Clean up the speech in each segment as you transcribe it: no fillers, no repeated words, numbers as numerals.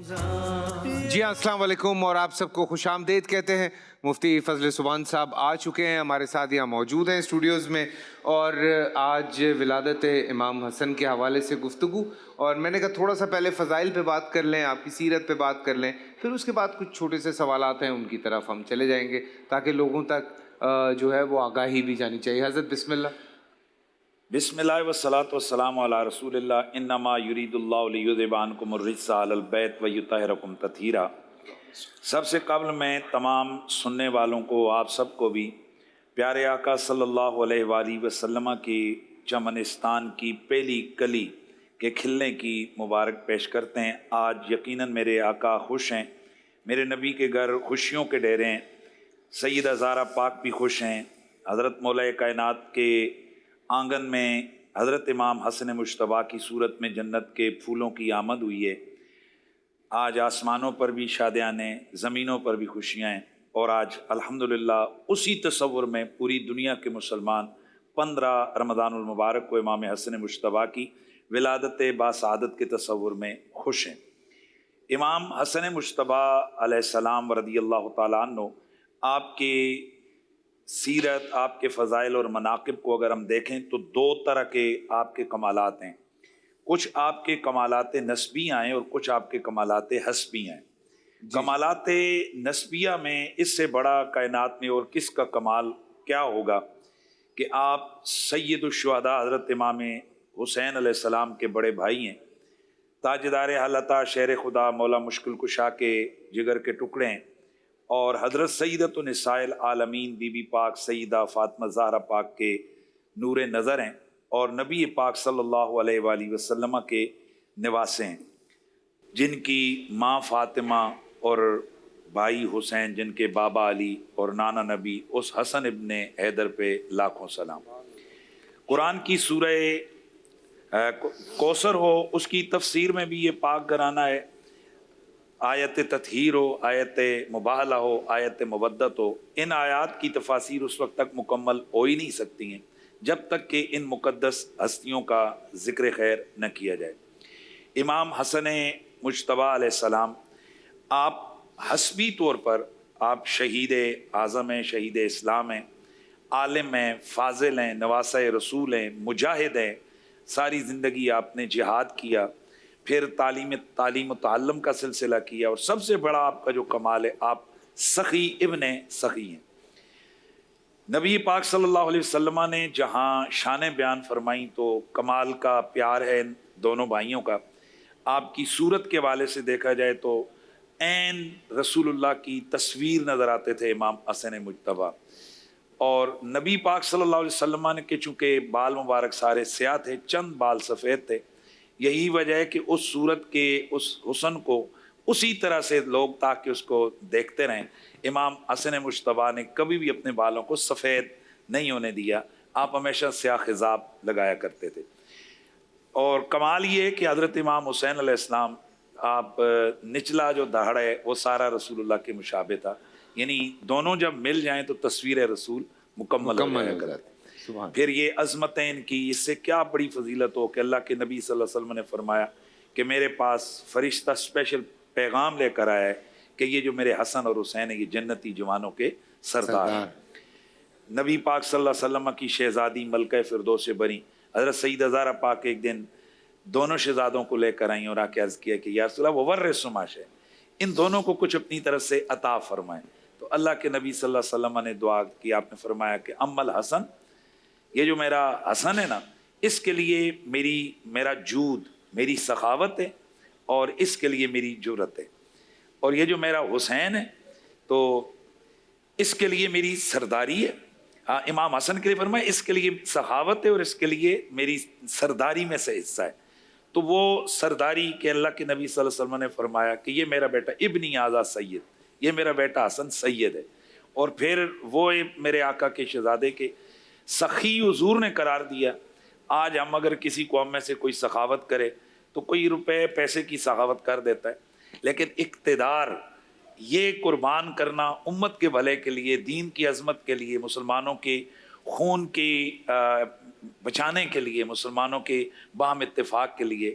جی ہاں، السلام علیکم اور آپ سب کو خوش آمدید کہتے ہیں۔ مفتی فضل سبحان صاحب آ چکے ہیں، ہمارے ساتھ یہاں موجود ہیں اسٹوڈیوز میں، اور آج ولادت امام حسن کے حوالے سے گفتگو، اور میں نے کہا تھوڑا سا پہلے فضائل پہ بات کر لیں، آپ کی سیرت پہ بات کر لیں، پھر اس کے بعد کچھ چھوٹے سے سوالات ہیں ان کی طرف ہم چلے جائیں گے تاکہ لوگوں تک جو ہے وہ آگاہی بھی جانی چاہیے۔ حضرت بسم اللہ۔ بسم اللہ والصلاۃ والسلام علی رسول اللہ، انما یرید اللہ لیذھب عنکم الرجس اہل البیت ویطہرکم تطہیرا۔ سب سے قبل میں تمام سننے والوں کو، آپ سب کو بھی پیارے آقا صلی اللہ علیہ وآلہ وسلم کی چمنستان کی پہلی کلی کے کھلنے کی مبارک پیش کرتے ہیں۔ آج یقیناً میرے آقا خوش ہیں، میرے نبی کے گھر خوشیوں کے ڈیرے ہیں، سیدہ زہرا پاک بھی خوش ہیں، حضرت مولا کائنات کے آنگن میں حضرت امام حسن مجتبیٰ کی صورت میں جنت کے پھولوں کی آمد ہوئی ہے۔ آج آسمانوں پر بھی شادیانے، زمینوں پر بھی خوشیاں ہیں، اور آج الحمدللہ اسی تصور میں پوری دنیا کے مسلمان 15 رمضان المبارک کو امام حسن مجتبیٰ کی ولادت باسعادت کے تصور میں خوش ہیں۔ امام حسن مجتبیٰ علیہ السلام رضی اللہ تعالیٰ عنہ، آپ کی سیرت، آپ کے فضائل اور مناقب کو اگر ہم دیکھیں تو دو طرح کے آپ کے کمالات ہیں۔ کچھ آپ کے کمالات نسبی ہیں اور کچھ آپ کے کمالات حسبی ہیں۔ کمالات نسبیہ میں اس سے بڑا کائنات میں اور کس کا کمال کیا ہوگا کہ آپ سید الشہداء حضرت امام حسین علیہ السلام کے بڑے بھائی ہیں، تاجدار حالتہ شیر خدا مولا مشکل کشا کے جگر کے ٹکڑے ہیں، اور حضرت سیدۃ النساء العالمین بی بی پاک سیدہ فاطمہ زہرا پاک کے نور نظر ہیں، اور نبی پاک صلی اللہ علیہ وآلہ وسلم کے نواسے ہیں، جن کی ماں فاطمہ اور بھائی حسین، جن کے بابا علی اور نانا نبی، اس حسن ابن حیدر پہ لاکھوں سلام۔ قرآن کی سورہ کوثر ہو، اس کی تفسیر میں بھی یہ پاک گھرانہ ہے، آیت تطہیر ہو، آیت مباہلہ ہو، آیت مودت ہو، ان آیات کی تفاسیر اس وقت تک مکمل ہو ہی نہیں سکتی ہیں جب تک کہ ان مقدس ہستیوں کا ذکر خیر نہ کیا جائے۔ امام حسن مجتبیٰ علیہ السلام، آپ حسبی طور پر آپ شہید اعظم ہیں، شہید اسلام ہیں، عالم ہیں، فاضل ہیں، نواسہ رسول ہیں، مجاہد ہیں، ساری زندگی آپ نے جہاد کیا، پھر تعلیم و تعلم کا سلسلہ کیا، اور سب سے بڑا آپ کا جو کمال ہے، آپ سخی ابن سخی ہیں۔ نبی پاک صلی اللہ علیہ وسلم نے جہاں شانیں بیان فرمائیں تو کمال کا پیار ہے ان دونوں بھائیوں کا۔ آپ کی صورت کے حوالے سے دیکھا جائے تو عین رسول اللہ کی تصویر نظر آتے تھے امام حسن مجتبیٰ، اور نبی پاک صلی اللہ علیہ وسلم نے کہ چونکہ بال مبارک سارے سیاہ تھے، چند بال سفید تھے، یہی وجہ ہے کہ اس صورت کے اس حسن کو اسی طرح سے لوگ تاکہ اس کو دیکھتے رہیں۔ امام حسن مجتبیٰ نے کبھی بھی اپنے بالوں کو سفید نہیں ہونے دیا، آپ ہمیشہ سیاہ خضاب لگایا کرتے تھے۔ اور کمال یہ ہے کہ حضرت امام حسین علیہ السلام، آپ نچلا جو دہڑ ہے وہ سارا رسول اللہ کے مشابہ تھا، یعنی دونوں جب مل جائیں تو تصویر رسول مکمل ہو جایا کرتے۔ پھر یہ عظمتیں ان کی، اس سے کیا بڑی فضیلت ہو کہ اللہ کے نبی صلی اللہ علیہ وسلم نے فرمایا کہ میرے پاس فرشتہ اسپیشل پیغام لے کر آیا ہے کہ یہ جو میرے حسن اور حسین ہیں یہ جنتی جوانوں کے سردار ہیں۔ نبی پاک صلی اللہ علیہ وسلم کی شہزادی ملکہ فردوس بری حضرت سیدہ زہرا پاک ایک دن دونوں شہزادوں کو لے کر آئیں اور آ کے عرض کیا کہ یا رسول اللہ وورث ماشے، ان دونوں کو کچھ اپنی طرف سے عطا فرمائیں۔ تو اللہ کے نبی صلی اللہ علیہ وسلم نے دعا کی، آپ نے فرمایا کہ ام الحسن، یہ جو میرا حسن ہے نا، اس کے لیے میرا جود، میری سخاوت ہے، اور اس کے لیے میری جرت ہے، اور یہ جو میرا حسین ہے تو اس کے لیے میری سرداری ہے۔ ہاں، امام حسن کے لیے فرمایا اس کے لیے سخاوت ہے اور اس کے لیے میری سرداری میں سے حصہ ہے۔ تو وہ سرداری کے اللہ کے نبی صلی اللہ علیہ وسلم نے فرمایا کہ یہ میرا بیٹا ابنی آزا سید، یہ میرا بیٹا حسن سید ہے، اور پھر وہ میرے آقا کے شہزادے کے سخی حضور نے قرار دیا۔ آج ہم اگر کسی قوم میں سے کوئی سخاوت کرے تو کوئی روپے پیسے کی سخاوت کر دیتا ہے، لیکن اقتدار، یہ قربان کرنا امت کے بھلے کے لیے، دین کی عظمت کے لیے، مسلمانوں کے خون کی بچانے کے لیے، مسلمانوں کے باہم اتفاق کے لیے،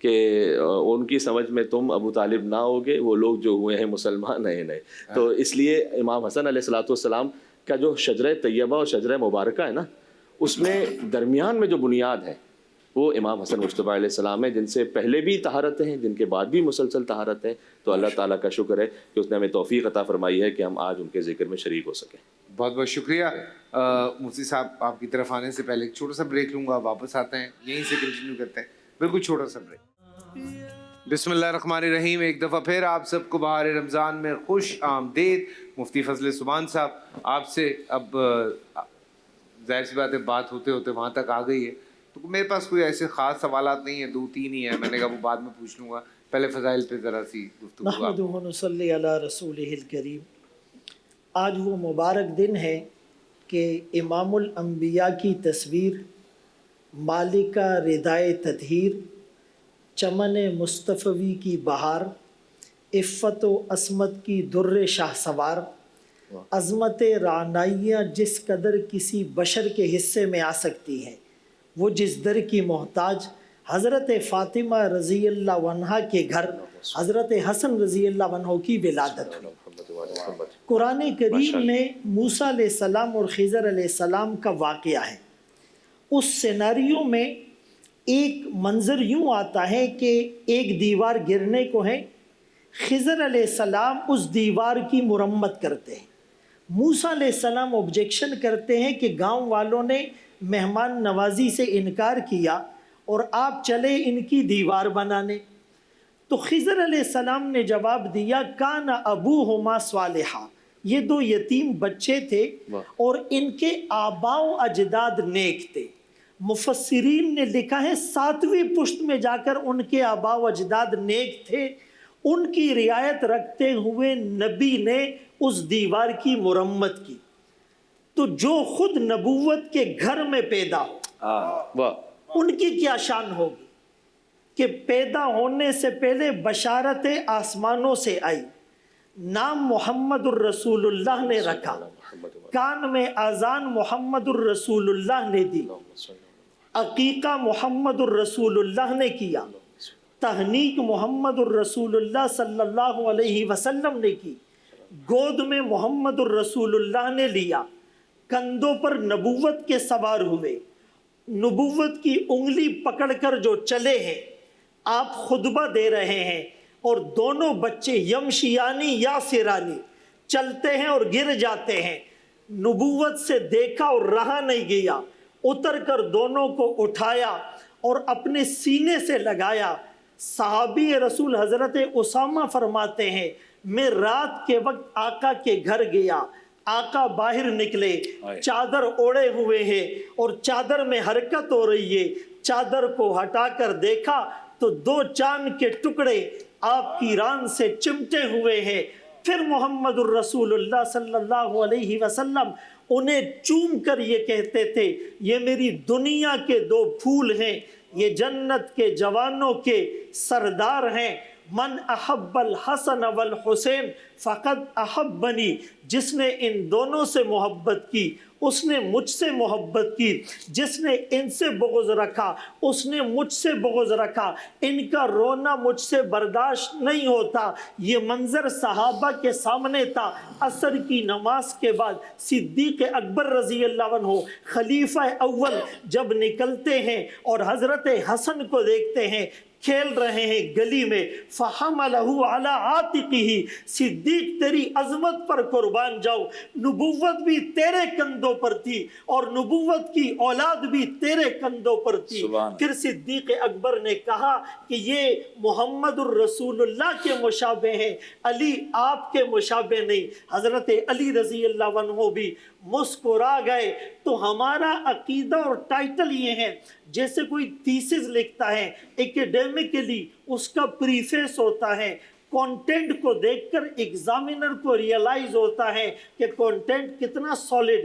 کہ ان کی سمجھ میں تم ابو طالب نہ ہوگے، وہ لوگ جو ہوئے ہیں مسلمان نئے نئے. تو اس لیے امام حسن علیہ السلام کا جو شجرہ طیبہ اور شجرہ مبارکہ ہے نا، اس میں درمیان میں جو بنیاد ہے وہ امام حسن مجتبیٰ علیہ السلام ہے، جن سے پہلے بھی طہارت ہیں، جن کے بعد بھی مسلسل طہارت ہیں. تو اللہ تعالیٰ کا شکر ہے کہ اس نے ہمیں توفیق عطا فرمائی ہے کہ ہم آج ان کے ذکر میں شریک ہو سکیں. بہت بہت شکریہ. مفتی صاحب آپ کی طرف آنے سے پہلے ایک چھوٹا سا بریک لوں گا، واپس آتے ہیں یہیں سے کنٹینیو کرتے ہیں. بالکل چھوٹا سا بریک. بسم اللہ الرحمن الرحیم. ایک دفعہ پھر آپ سب کو بہار رمضان میں خوش آمدید. مفتی فضل سبحان صاحب آپ سے اب ظاہر سی بات ہے بات ہوتے ہوتے وہاں تک آ گئی ہے، تو میرے پاس کوئی ایسے خاص سوالات نہیں ہیں، 2-3 ہی ہیں. میں نے کہا وہ بعد میں پوچھ لوں گا، پہلے فضائل پہ ذرا سی گفتگو. نحمدہ و نصلی علی رسولہ الکریم. آج وہ مبارک دن ہے کہ امام الانبیاء کی تصویر، مالکہ ردائے تطہیر، چمن مصطفی کی بہار، عفت و عصمت کی در شاہ سوار، عظمت رعنائیاں جس قدر کسی بشر کے حصے میں آ سکتی ہیں، وہ جس در کی محتاج حضرت فاطمہ رضی اللہ عنہا کے گھر حضرت حسن رضی اللہ عنہ کی ولادت ہوئی. قرآن کریم میں موسیٰ علیہ السلام اور خضر علیہ السلام کا واقعہ ہے. اس سیناریو میں ایک منظر یوں آتا ہے کہ ایک دیوار گرنے کو ہے، خضر علیہ السلام اس دیوار کی مرمت کرتے ہیں. موسیٰ علیہ السلام آبجیکشن کرتے ہیں کہ گاؤں والوں نے مہمان نوازی سے انکار کیا اور آپ چلے ان کی دیوار بنانے. تو خضر علیہ السلام نے جواب دیا کان ابوہما صالحا، یہ 2 یتیم بچے تھے اور ان کے آباء و اجداد نیک تھے. مفسرین نے لکھا ہے 7ویں پشت میں جا کر ان کے آباء و اجداد نیک تھے. ان کی رعایت رکھتے ہوئے نبی نے اس دیوار کی مرمت کی. تو جو خود نبوت کے گھر میں پیدا ہو ان کی کیا شان ہوگی کہ پیدا ہونے سے پہلے بشارت آسمانوں سے آئی، نام محمد الرسول اللہ نے رکھا، کان میں اذان محمد الرسول اللہ نے دی، عقیقہ محمد الرسول اللہ نے کیا، تہنیک محمد الرسول اللہ صلی اللہ علیہ وسلم نے کی، گود میں محمد الرسول اللہ نے لیا، کندھوں پر نبوت کے سوار ہوئے، نبوت کی انگلی پکڑ کر جو چلے ہیں، آپ خطبہ دے رہے ہیں اور دونوں بچے یمشیانی یا سرانی چلتے ہیں اور گر جاتے ہیں. نبوت سے دیکھا اور رہا نہیں گیا، اتر کر دونوں کو اٹھایا اور اپنے سینے سے لگایا. صحابی رسول حضرت اسامہ فرماتے ہیں میں رات کے وقت آقا کے گھر گیا، آقا باہر نکلے، چادر اوڑے ہوئے ہیں اور چادر میں حرکت ہو رہی ہے. چادر کو ہٹا کر دیکھا تو 2 چاند کے ٹکڑے آپ کی ران سے چمٹے ہوئے ہیں. پھر محمد الرسول اللہ صلی اللہ علیہ وسلم انہیں چوم کر یہ کہتے تھے یہ میری دنیا کے 2 پھول ہیں، یہ جنت کے جوانوں کے سردار ہیں. من احب الحسن والحسین فقد احبنی، جس نے ان دونوں سے محبت کی اس نے مجھ سے محبت کی، جس نے ان سے بغض رکھا اس نے مجھ سے بغض رکھا. ان کا رونا مجھ سے برداشت نہیں ہوتا. یہ منظر صحابہ کے سامنے تھا. عصر کی نماز کے بعد صدیق اکبر رضی اللہ عنہ خلیفہ اول جب نکلتے ہیں اور حضرت حسن کو دیکھتے ہیں کھیل رہے ہیں گلی میں، فحملہ علی عاتقہ، صدیق تیری عظمت پر قربان جاؤ، نبوت بھی تیرے کندھوں پر تھی اور نبوت کی اولاد بھی تیرے کندھوں پر تھی. پھر صدیق اکبر نے کہا کہ یہ محمد الرسول اللہ کے مشابہ ہیں، علی آپ کے مشابہ نہیں. حضرت علی رضی اللہ عنہ بھی مسکرا گئے. تو ہمارا عقیدہ اور ٹائٹل یہ ہے جیسے کوئی تھیسس لکھتا ہے ایکیڈیمکلی اس کا پریفیس ہوتا ہے، کانٹینٹ کو دیکھ کر ایگزامینر کو ریئلائز ہوتا ہے کہ کانٹینٹ کتنا سالڈ،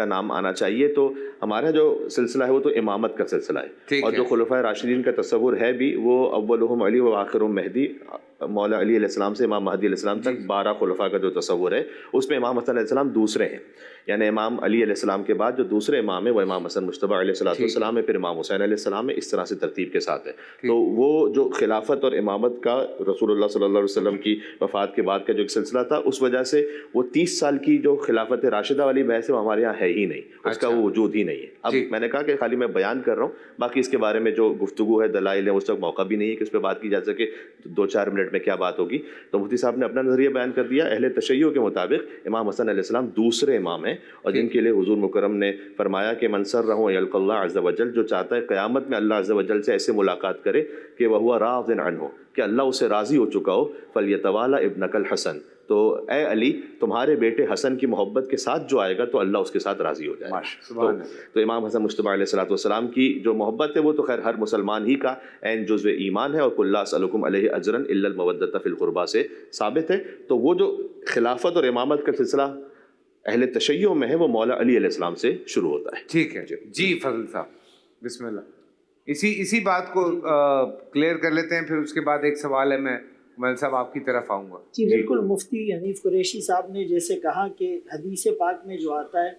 کا نام آنا چاہیے. تو ہمارا جو سلسلہ ہے وہ تو امامت کا سلسلہ ہے, اور جو خلفائے راشدین کا تصور ہے بھی وہ اولہم علی و آخرہم مہدی, مولا علی علیہ السلام سے امام مہدی علیہ السلام تک 12 خلفاء کا جو تصور ہے اس میں امام حسن علیہ السلام دوسرے ہیں. یعنی امام علی علیہ السلام کے بعد جو دوسرے امام ہیں وہ امام حسن مجتبیٰ علیہ السلام ہے, پھر امام حسین علیہ السلام ہے, اس طرح سے ترتیب کے ساتھ ہے. تو وہ جو خلافت اور امامت کا رسول اللہ صلی اللہ علیہ وسلم کی وفات کے بعد کا جو ایک سلسلہ تھا, اس وجہ سے وہ 30 سال کی جو خلافت راشدہ والی بحث ہے وہ ہمارے یہاں ہے ہی نہیں, اس کا وہ وجود ہی نہیں ہے. اب میں نے کہا کہ خالی میں بیان کر رہا ہوں, باقی اس کے بارے میں جو گفتگو ہے, دلائل ہے, اس وقت موقع بھی نہیں ہے کہ اس پہ بات کی جا سکے. 2-4 منٹ میں کیا بات ہوگی. تو مفتی صاحب نے اپنا نظریہ بیان کر دیا. اہل تشیع کے مطابق امام حسن علیہ السلام دوسرے امام ہیں, اور جن کے لیے حضور مکرم نے فرمایا کہ من سرہ ان یلقى اللہ عز وجل, جو چاہتا ہے قیامت میں اللہ عز وجل سے ایسے ملاقات کرے کہ وہو راض عنہ, کہ اللہ اسے راضی ہو چکا ہو, فلیتوالی ابنک الحسن, تو اے علی تمہارے بیٹے حسن کی محبت کے ساتھ جو آئے گا تو اللہ اس کے ساتھ راضی ہو جائے گا. تو امام حسن مجتبیٰ علیہ السلام کی جو محبت ہے وہ تو خیر ہر مسلمان ہی کا عین جزو ایمان ہے, اور قل لا اسألکم علیہ اجرا الا المودۃ فی القربیٰ سے ثابت ہے. تو وہ جو خلافت اور امامت کا سلسلہ اہل تشیع میں ہے وہ مولا علی علیہ السلام سے شروع ہوتا ہے. ٹھیک ہے جی فضل صاحب, بسم اللہ. اسی بات کو کلیئر کر لیتے ہیں, پھر اس کے بعد ایک سوال ہے, میں مولانا صاحب آپ کی طرف آؤں گا. جی بالکل, مفتی حنیف قریشی صاحب نے جیسے کہا کہ حدیث پاک میں جو آتا ہے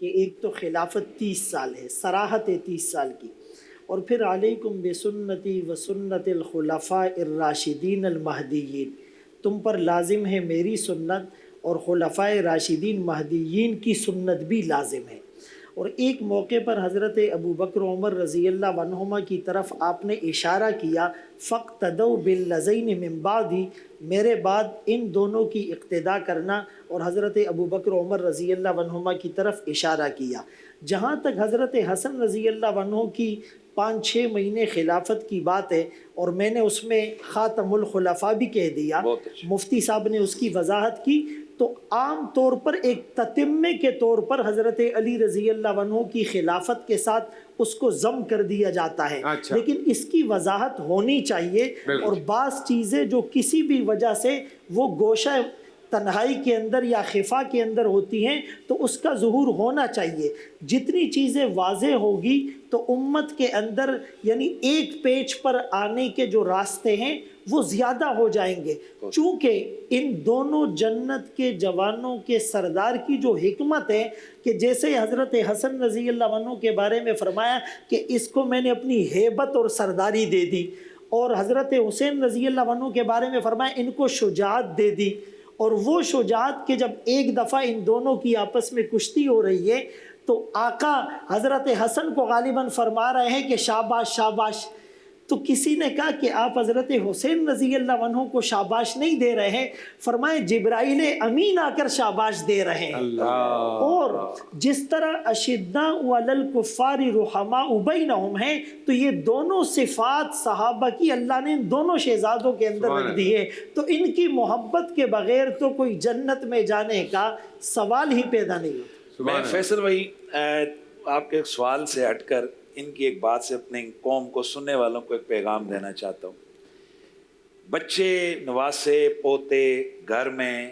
کہ ایک تو خلافت 30 سال ہے, صراحت ہے 30 سال کی, اور پھر علیکم بسنتی و سنت الخلفاء الراشدین المہدیین, تم پر لازم ہے میری سنت اور خلفائے راشدین مہدیین کی سنت بھی لازم ہے. اور ایک موقع پر حضرت ابو بکر و عمر رضی اللہ عنہما کی طرف آپ نے اشارہ کیا, فاقتدوا باللذین من بعدی, میرے بعد ان دونوں کی اقتداء کرنا, اور حضرت ابو بکر و عمر رضی اللہ عنہما کی طرف اشارہ کیا. جہاں تک حضرت حسن رضی اللہ عنہ کی 5-6 مہینے خلافت کی بات ہے, اور میں نے اس میں خاتم الخلفاء بھی کہہ دیا, مفتی صاحب نے اس کی وضاحت کی. تو عام طور پر ایک تتمے کے طور پر حضرت علی رضی اللہ عنہ کی خلافت کے ساتھ اس کو ضم کر دیا جاتا ہے, لیکن اس کی وضاحت ہونی چاہیے. اور بعض چیزیں جو کسی بھی وجہ سے وہ گوشہ تنہائی کے اندر یا خفا کے اندر ہوتی ہیں تو اس کا ظہور ہونا چاہیے. جتنی چیزیں واضح ہوگی تو امت کے اندر یعنی ایک پیج پر آنے کے جو راستے ہیں وہ زیادہ ہو جائیں گے. چونکہ ان دونوں جنت کے جوانوں کے سردار کی جو حکمت ہے کہ جیسے حضرت حسن رضی اللہ عنہ کے بارے میں فرمایا کہ اس کو میں نے اپنی ہیبت اور سرداری دے دی, اور حضرت حسین رضی اللہ عنہ کے بارے میں فرمایا ان کو شجاعت دے دی. اور وہ شجاعت کے جب ایک دفعہ ان دونوں کی آپس میں کشتی ہو رہی ہے تو آقا حضرت حسن کو غالباً فرما رہے ہیں کہ شاباش شاباش. تو کسی نے کہا کہ آپ حضرت حسین رضی اللہ عنہ کو شاباش نہیں دے رہے ہیں, فرمائے جبرائیل امین آ کر شاباش دے رہے ہیں. اور جس طرح اشداء علی الکفار رحماء بینہم ہیں, تو یہ دونوں صفات صحابہ کی اللہ نے ان دونوں شہزادوں کے اندر رکھ دی ہے, تو ان کی محبت کے بغیر تو کوئی جنت میں جانے کا سوال ہی پیدا نہیں ہوتا. میں فیصل بھائی آپ کے سوال سے ہٹ کر ان کی ایک بات سے اپنے قوم کو, سننے والوں کو ایک پیغام دینا چاہتا ہوں. بچے نواسے پوتے گھر میں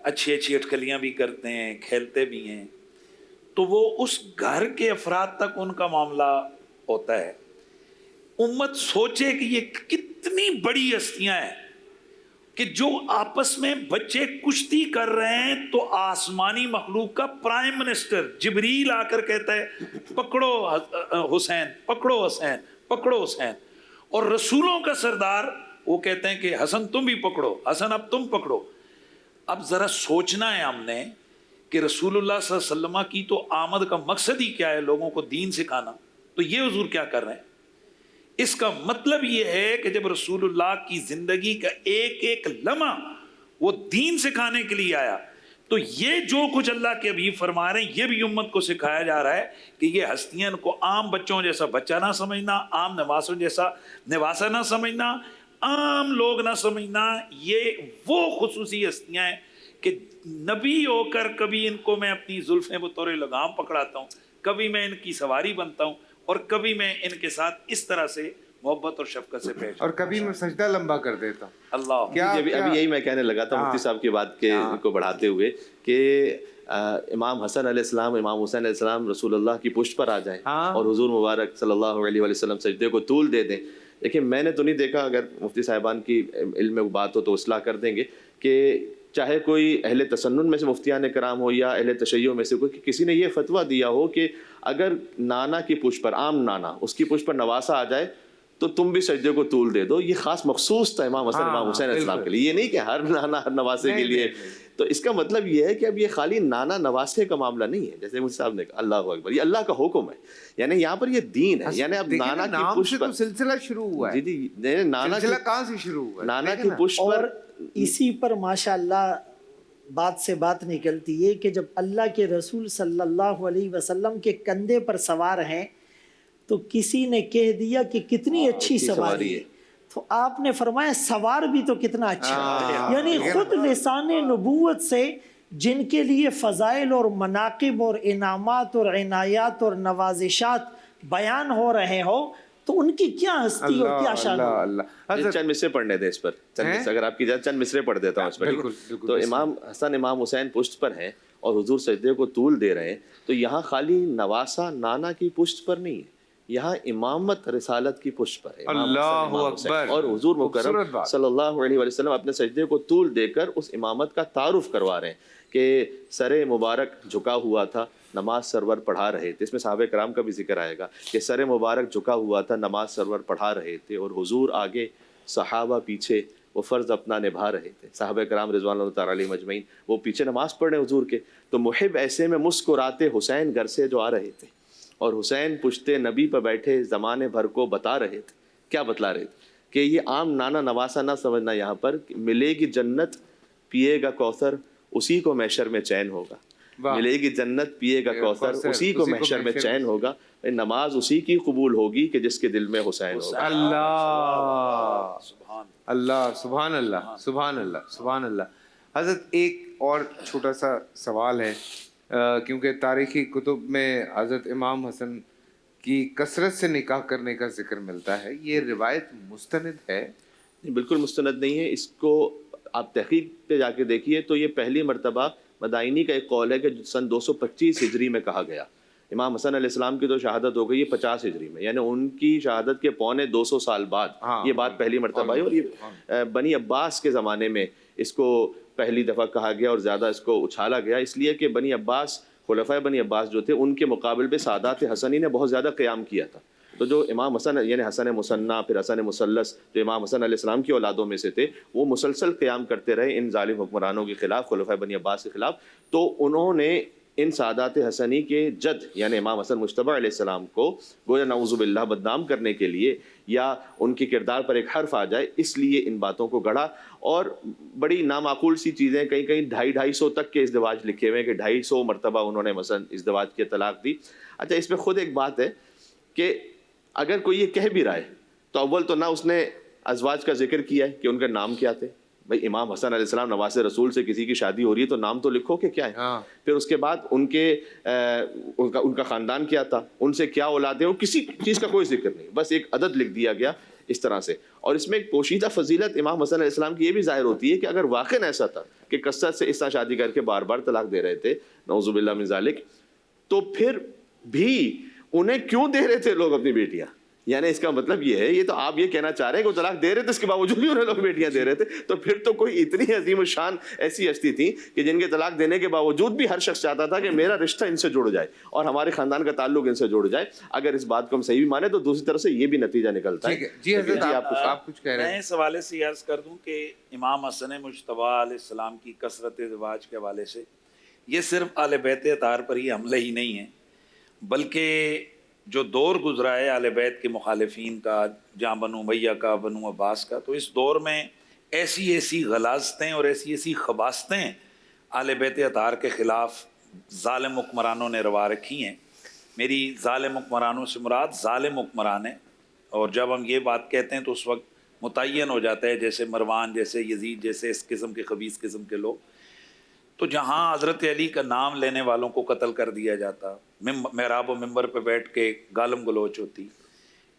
اچھی اچھی اٹکلیاں بھی کرتے ہیں, کھیلتے بھی ہیں, تو وہ اس گھر کے افراد تک ان کا معاملہ ہوتا ہے. امت سوچے کہ یہ کتنی بڑی ہستیاں ہیں کہ جو آپس میں بچے کشتی کر رہے ہیں تو آسمانی مخلوق کا پرائم منسٹر جبریل آ کر کہتا ہے پکڑو حسین, پکڑو حسین, پکڑو حسین, اور رسولوں کا سردار وہ کہتے ہیں کہ حسن تم بھی پکڑو, حسن اب تم پکڑو. اب ذرا سوچنا ہے ہم نے کہ رسول اللہ صلی اللہ علیہ وسلم کی تو آمد کا مقصد ہی کیا ہے, لوگوں کو دین سکھانا. تو یہ حضور کیا کر رہے ہیں, اس کا مطلب یہ ہے کہ جب رسول اللہ کی زندگی کا ایک ایک لمحہ وہ دین سکھانے کے لیے آیا, تو یہ جو کچھ اللہ کے حبیب فرما رہے ہیں یہ بھی امت کو سکھایا جا رہا ہے کہ یہ ہستیاں کو عام بچوں جیسا بچہ نہ سمجھنا, عام نواسوں جیسا نواسا نہ سمجھنا, عام لوگ نہ سمجھنا. یہ وہ خصوصی ہستیاں ہیں کہ نبی ہو کر کبھی ان کو میں اپنی زلفیں بطور لگام پکڑاتا ہوں, کبھی میں ان کی سواری بنتا ہوں, اور کبھی میں ان کے ساتھ اس طرح سے محبت اور شفقت سے پیش اور کبھی میں سجدہ لمبا کر دیتا ہوں. اللہ کیا ابھی یہی میں کہنے لگا تھا مفتی صاحب کی بات کو بڑھاتے ہوئے کہ امام حسن علیہ السلام امام حسین علیہ السلام رسول اللہ کی پشت پر آ جائیں اور حضور مبارک صلی اللہ علیہ وسلم سجدے کو طول دے دیں. لیکن میں نے تو نہیں دیکھا, اگر مفتی صاحبان کی علم میں بات ہو تو اصلاح کر دیں گے, کہ چاہے کوئی اہل تسنن میں سے مفتیان کرام ہو یا اہل تشیع میں سے کوئی, کہ کسی نے یہ فتویٰ دیا ہو کہ اگر نانا کی پشت پر, عام نانا اس کی پشت پر نواسا آ جائے تو تم بھی سجدے کو طول دے دو. یہ خاص مخصوص تھا امام حسن امام حسین علیہ السلام کے لیے, یہ نہیں کہ ہر نانا ہر نواسے کے لیے. تو اس کا مطلب یہ ہے کہ اب یہ خالی نانا نواسے کا معاملہ نہیں ہے, جیسے مجھ صاحب نے کہا اللہ اکبر, یہ اللہ کا حکم ہے, یعنی یہاں پر یہ دین ہے. یعنی اب نانا کی پشت پر سلسلہ شروع ہوا ہے. جی نانا سلسلہ کہاں سے شروع ہوا ہے؟ نانا کی پشت اور پر اسی پر ماشاءاللہ بات سے بات نکلتی ہے کہ جب اللہ کے رسول صلی اللہ علیہ وسلم کے کندھے پر سوار ہیں تو کسی نے کہہ دیا کہ کتنی اچھی سواری ہے, تو آپ نے فرمایا سوار بھی تو کتنا اچھا ہے. یعنی خود لسان نبوت سے جن کے لیے فضائل اور مناقب اور انعامات اور عنایات اور نوازشات بیان ہو رہے ہو تو ان کی کیا ہستی اور کیا شان ہو. اللہ چند مصرے پڑھنے دیں اس پر, اگر آپ کی اجازت چند مصرے پڑھ دیتا ہوں اس پر. تو امام حسن امام حسین پشت پر ہیں اور حضور سجدے کو طول دے رہے ہیں, تو یہاں خالی نواسا نانا کی پشت پر نہیں ہے, یہاں امامت رسالت کی پشت پر ہے. اللہ اکبر. اور حضور مکرم صلی اللہ علیہ وسلم اپنے سجدے کو طول دے کر اس امامت کا تعارف کروا رہے ہیں کہ سر مبارک جھکا ہوا تھا, نماز سرور پڑھا رہے تھے. اس میں صحابہ کرام کا بھی ذکر آئے گا کہ سر مبارک جھکا ہوا تھا, نماز سرور پڑھا رہے تھے, اور حضور آگے صحابہ پیچھے وہ فرض اپنا نبھا رہے تھے. صحابہ کرام رضوان اللہ تعالیٰ علیہم اجمعین وہ پیچھے نماز پڑھ رہے حضور کے, تو محب ایسے میں مسکراتے حسین گھر سے جو آ رہے تھے, اور حسین پشتے نبی پر بیٹھے زمانے بھر کو بتا رہے تھے. کیا بتلا رہے تھے؟ کہ یہ عام نانا نواسا نہ سمجھنا, یہاں پر ملے گی جنت پیے گا کوثر اسی کو محشر میں چین ہوگا. ملے گی جنت پیے گا کوثر اسی کو محشر میں چین ہوگا. نماز اسی کی قبول ہوگی کہ جس کے دل میں حسین ہوگا. اللہ اللہ سبحان اللہ سبحان اللہ سبحان اللہ. حضرت ایک اور چھوٹا سا سوال ہے, کیونکہ تاریخی کتب میں حضرت امام حسن کی کثرت سے نکاح کرنے کا ذکر ملتا ہے, یہ روایت مستند ہے؟ بالکل مستند نہیں ہے. اس کو آپ تحقیق پہ جا کے دیکھیے تو یہ پہلی مرتبہ مدائنی کا ایک قول ہے کہ سن 225 ہجری میں کہا گیا. امام حسن علیہ السلام کی تو شہادت ہو گئی ہے 50 ہجری میں, یعنی ان کی شہادت کے پونے 200 سال بعد یہ بات پہلی مرتبہ آئی. اور یہ بنی عباس کے زمانے میں اس کو پہلی دفعہ کہا گیا اور زیادہ اس کو اچھالا گیا, اس لیے کہ بنی عباس خلفائے بنی عباس جو تھے ان کے مقابل پہ سادات حسنی نے بہت زیادہ قیام کیا تھا. تو جو امام حسن یعنی حسن مثنیٰ پھر حسن مثلث جو امام حسن علیہ السلام کی اولادوں میں سے تھے, وہ مسلسل قیام کرتے رہے ان ظالم حکمرانوں کے خلاف, خلفائے بنی عباس کے خلاف. تو انہوں نے ان سادات حسنی کے جد یعنی امام حسن مجتبی علیہ السلام کو گویا نعوذ باللہ بدنام کرنے کے لیے یا ان کے کردار پر ایک حرف آ جائے, اس لیے ان باتوں کو گڑھا. اور بڑی نامعقول سی چیزیں, کہیں کہیں 250 تک کے ازدواج لکھے ہوئے ہیں کہ 250 مرتبہ انہوں نے مثلا ازدواج کی طلاق دی. اچھا اس میں خود ایک بات ہے کہ اگر کوئی یہ کہہ بھی رہا ہے تو اول تو نہ اس نے ازواج کا ذکر کیا ہے کہ ان کا نام کیا تھے. بھائی امام حسن علیہ السلام نواز رسول سے کسی کی شادی ہو رہی ہے تو نام تو لکھو کہ کیا ہے. پھر اس کے بعد ان کا خاندان کیا تھا, ان سے کیا اولادیں, کسی چیز کا کوئی ذکر نہیں, بس ایک عدد لکھ دیا گیا اس طرح سے. اور اس میں ایک پوشیدہ فضیلت امام حسن علیہ السلام کی یہ بھی ظاہر ہوتی ہے کہ اگر واقعا ایسا تھا کہ کثرت سے اس طرح شادی کر کے بار بار طلاق دے رہے تھے نعوذ باللہ من ذالک, تو پھر بھی انہیں کیوں دے رہے تھے لوگ اپنی بیٹیاں. یعنی اس کا مطلب یہ ہے, یہ تو آپ یہ کہنا چاہ رہے ہیں کہ وہ طلاق دے رہے تھے اس کے باوجود بھی انہیں لوگ بیٹیاں دے رہے تھے, تو پھر تو کوئی اتنی عظیم الشان ایسی ہستی تھی کہ جن کے طلاق دینے کے باوجود بھی ہر شخص چاہتا تھا کہ میرا رشتہ ان سے جڑ جائے اور ہمارے خاندان کا تعلق ان سے جڑ جائے. اگر اس بات کو ہم صحیح بھی مانیں تو دوسری طرف سے یہ بھی نتیجہ نکلتا ہے. جی حضرت آپ کچھ کہہ رہے ہیں. میں اس حوالے سے عرض کر دوں کہ امام حسن مجتبی علیہ السلام کی کثرت ازدواج کے حوالے سے یہ صرف اہل بیت اطہار پر ہی حملہ ہی نہیں ہے, بلکہ جو دور گزرا ہے اہل بیت کے مخالفین کا, جہاں بنو امیہ کا, بنو عباس کا, تو اس دور میں ایسی غلاظتیں اور ایسی خباستیں اہل بیت اطہار کے خلاف ظالم حکمرانوں نے روا رکھی ہیں. میری ظالم حکمرانوں سے مراد ظالم حکمران ہیں, اور جب ہم یہ بات کہتے ہیں تو اس وقت متعین ہو جاتا ہے جیسے مروان, جیسے یزید, جیسے اس قسم کے خبیث قسم کے لوگ. تو جہاں حضرت علی کا نام لینے والوں کو قتل کر دیا جاتا, محراب و ممبر پہ بیٹھ کے گالم گلوچ ہوتی,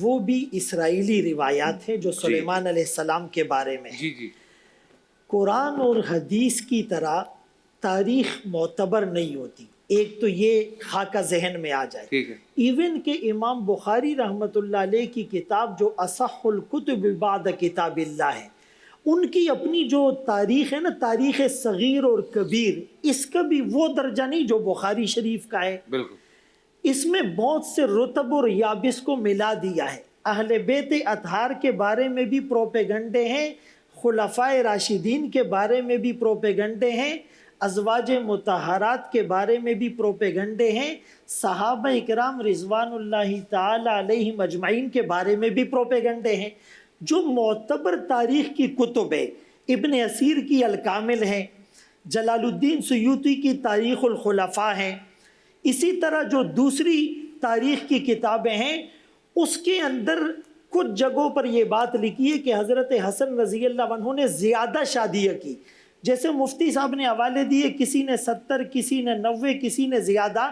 وہ بھی اسرائیلی روایات ہیں جو سلیمان علیہ السلام کے بارے میں ہیں۔ جی جی قرآن اور حدیث کی طرح تاریخ معتبر نہیں ہوتی، ایک تو یہ خاکہ ذہن میں آ جائے۔ ٹھیک ہے، ایون کہ امام بخاری رحمۃ اللہ علیہ کی کتاب جو اصح الکتب بعد کتاب اللہ ہے، ان کی اپنی جو تاریخ ہے نا، تاریخ صغیر اور کبیر، اس کا بھی وہ درجہ نہیں جو بخاری شریف کا ہے۔ بالکل اس میں بہت سے رتب اور یابس کو ملا دیا ہے۔ اہل بیت اطہار کے بارے میں بھی پروپیگنڈے ہیں، خلفائے راشدین کے بارے میں بھی پروپیگنڈے ہیں، ازواج مطہرات کے بارے میں بھی پروپیگنڈے ہیں، صحابہ اکرام رضوان اللہ تعالی علیہم اجمعین کے بارے میں بھی پروپیگنڈے ہیں۔ جو معتبر تاریخ کی کتب ہے، ابن اسیر کی الکامل ہیں، جلال الدین سیوطی کی تاریخ الخلفاء ہیں، اسی طرح جو دوسری تاریخ کی کتابیں ہیں اس کے اندر کچھ جگہوں پر یہ بات لکھی ہے کہ حضرت حسن رضی اللہ عنہ نے زیادہ شادیاں کی، جیسے مفتی صاحب نے حوالے دیے، کسی نے 70، کسی نے 90، کسی نے زیادہ۔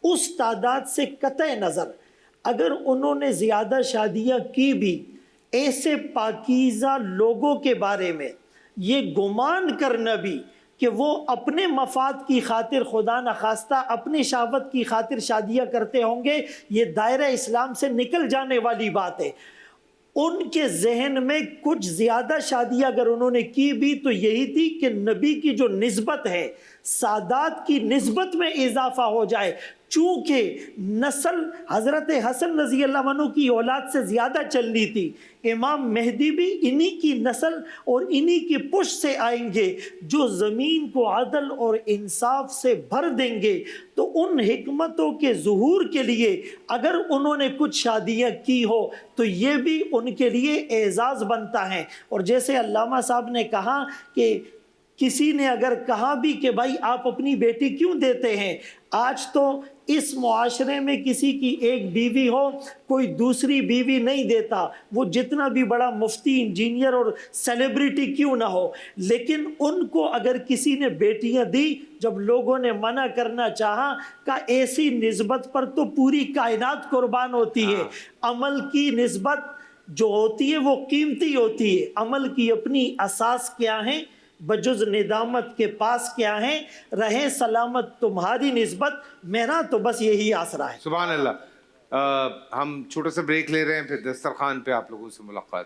اس تعداد سے قطع نظر اگر انہوں نے زیادہ شادیاں کی بھی، ایسے پاکیزہ لوگوں کے بارے میں یہ گمان کرنا بھی کہ وہ اپنے مفاد کی خاطر خدا نخواستہ اپنی شہوت کی خاطر شادیاں کرتے ہوں گے، یہ دائرہ اسلام سے نکل جانے والی بات ہے۔ ان کے ذہن میں کچھ زیادہ شادیاں اگر انہوں نے کی بھی تو یہی تھی کہ نبی کی جو نسبت ہے، سادات کی نسبت میں اضافہ ہو جائے۔ چونکہ نسل حضرت حسن رضی اللہ عنہ کی اولاد سے زیادہ چلنی تھی، امام مہدی بھی انہی کی نسل اور انہی کی پشت سے آئیں گے جو زمین کو عدل اور انصاف سے بھر دیں گے۔ تو ان حکمتوں کے ظہور کے لیے اگر انہوں نے کچھ شادیاں کی ہو تو یہ بھی ان کے لیے اعزاز بنتا ہے۔ اور جیسے علامہ صاحب نے کہا کہ کسی نے اگر کہا بھی کہ بھائی آپ اپنی بیٹی کیوں دیتے ہیں، آج تو اس معاشرے میں کسی کی ایک بیوی ہو کوئی دوسری بیوی نہیں دیتا، وہ جتنا بھی بڑا مفتی، انجینئر اور سیلیبریٹی کیوں نہ ہو، لیکن ان کو اگر کسی نے بیٹیاں دی، جب لوگوں نے منع کرنا چاہا کہ ایسی نسبت پر تو پوری کائنات قربان ہوتی ہے۔ عمل کی نسبت جو ہوتی ہے وہ قیمتی ہوتی ہے، عمل کی اپنی اساس کیا ہے، بجز ندامت کے پاس کیا ہے، رہے سلامت تمہاری نسبت، میرا تو بس یہی آسرا ہے۔ سبحان اللہ۔ ہم چھوٹا سا بریک لے رہے ہیں، پھر دسترخوان پہ آپ لوگوں سے ملاقات۔